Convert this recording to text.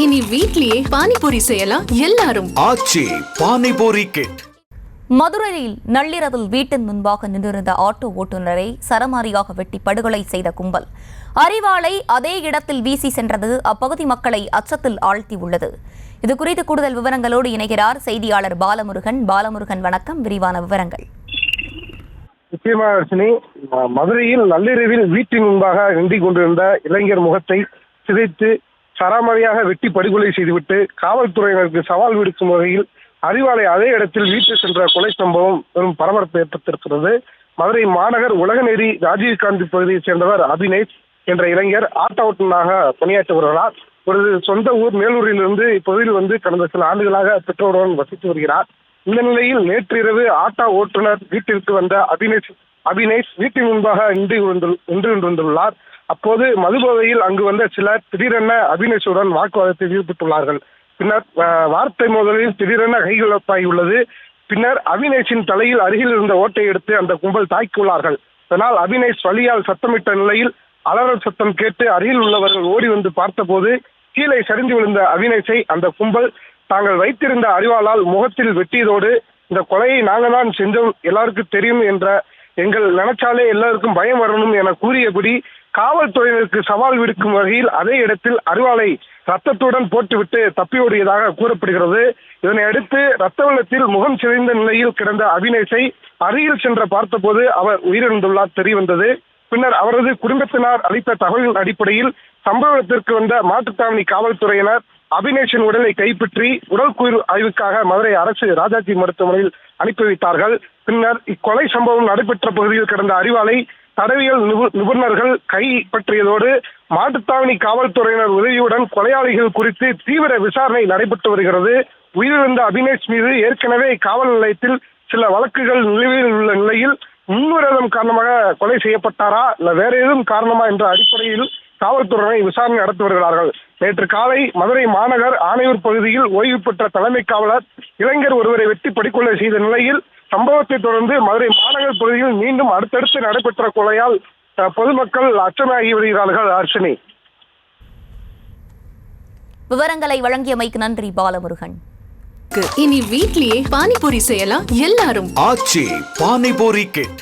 இனி வீட்லயே பானிபூரி செய்யலாம் எல்லாரும். ஆச்சி பானிபூரி கிட். மதுரையில் நள்ளிரவில் வீட்டின் முன்பாக நின்றிருந்த ஆட்டோ ஓட்டுநரை சரமாரியாக வெட்டி படுகொலை செய்த கும்பல் அரிவாளை அதே இடத்தில் வீசி சென்றது அப்பகுதி மக்களை அச்சத்தில் ஆழ்த்தியுள்ளது. இதுகுறித்து கூடுதல் விவரங்களோடு இணைகிறார் செய்தியாளர் பாலமுருகன். பாலமுருகன், வணக்கம். விரிவான விவரங்கள். மதுரையில் நள்ளிரவில் வீட்டின் முன்பாக நின்றிக் கொண்டிருந்த இளைஞர் முகத்தை சிதைத்து சராமரியாக வெட்டி படுகொலை செய்துவிட்டு காவல்துறையினருக்கு சவால் விடுக்கும் வகையில் அறிவாலை அதே இடத்தில் வீட்டு சென்ற கொலை சம்பவம் பெரும் பரபரப்பு ஏற்பட்டிருக்கிறது. மதுரை மாநகர் உலகநேரி ராஜீவ்காந்தி பகுதியைச் சேர்ந்தவர் அபினேஷ் என்ற இளைஞர் ஆட்டோ ஓட்டுநராக பணியாற்றி வருகிறார். ஒரு சொந்த ஊர் மேலூரிலிருந்து இப்பகுதியில் கடந்த சில ஆண்டுகளாக பெற்றோருடன் வசித்து வருகிறார். இந்த நிலையில் நேற்று இரவு ஆட்டோ ஓட்டுநர் வீட்டிற்கு வந்த அபினேஷ் வீட்டின் முன்பாக நின்று கொண்டிருந்துள்ளார். அப்போது மதுபோதையில் அங்கு வந்த சிலர் திடீரென அபினேஷுடன் வாக்குவாதத்தில் ஈடுபட்டுள்ளார்கள். பின்னர் வார்த்தை மோதலில் திடீரென கைகலப்பாகியுள்ளது. பின்னர் அபினேஷின் தலையில் அருகில் இருந்த ஓட்டை எடுத்து அந்த கும்பல் தாக்கியுள்ளார்கள். இதனால் அபினேஷ் வலியால் சத்தமிட்ட நிலையில் அலறல் சத்தம் கேட்டு அருகில் உள்ளவர்கள் ஓடி வந்து பார்த்தபோது கீழே சரிந்து விழுந்த அபினேஷை அந்த கும்பல் தாங்கள் வைத்திருந்த அரிவாளால் முகத்தில் வெட்டியதோடு, இந்த கொலையை நாங்கள் தான் செஞ்சோம், எல்லாருக்கும் தெரியும் என்ற எங்கள் நினைச்சாலே எல்லாருக்கும் பயம் வரணும் என கூறியபடி காவல்துறையினருக்கு சவால் விடுக்கும் வகையில் அதே இடத்தில் அரிவாளை ரத்தத்துடன் போட்டுவிட்டு தப்பியோடியதாக கூறப்படுகிறது. இதனை அடுத்து ரத்த வெள்ளத்தில் முகம் சிதைந்த நிலையில் கிடந்த அபினேஷை அருகில் சென்று பார்த்தபோது அவர் உயிரிழந்துள்ளார் தெரியவந்தது. பின்னர் அவரது குடும்பத்தினர் அளித்த தகவலின் அடிப்படையில் சம்பவ இடத்திற்கு வந்த மாட்டுத்தாவணி காவல்துறையினர் அபினேஷின் உடலை கைப்பற்றி உடற்கூறு ஆய்வுக்காக மதுரை அரசு ராஜாஜி மருத்துவமனையில் அனுப்பி வைத்தார்கள். பின்னர் இக்கொலை சம்பவம் நடைபெற்ற பகுதியில் கிடந்த அரிவாளை தடவியல் நிபுணர்கள் கைப்பற்றியதோடு மாட்டுத்தாவணி காவல்துறையினர் உதவியுடன் கொலையாளிகள் குறித்து தீவிர விசாரணை நடைபெற்று வருகிறது. உயிரிழந்த அபினேஷ் மீது ஏற்கனவே காவல் நிலையத்தில் சில வழக்குகள் நிலுவையில் உள்ள நிலையில் முன்விரோதம் காரணமாக கொலை செய்யப்பட்டாரா இல்ல வேற ஏதும் காரணமா என்ற அடிப்படையில் காவல்துறையினை விசாரணை நடத்தி வருகிறார்கள். நேற்று காலை மதுரை மாநகர் ஆணையூர் பகுதியில் ஓய்வு பெற்ற தலைமை காவலர் இளைஞர் ஒருவரை வெட்டி படுகொலை செய்த நிலையில் சம்பவத்தை தொடர்ந்து மதுரை மாநகர் பகுதியில் மீண்டும் அடுத்தடுத்து நடைபெற்ற கொலையால் பொதுமக்கள் அச்சமாகி வருகிறார்கள். அர்ச்சனி, விவரங்களை வழங்கியமைக்கு நன்றி பாலமுருகன். இனி வீட்லயே பானிபூரி செய்யலாம் எல்லாரும். ஆச்சி பானிபூரி கிட்.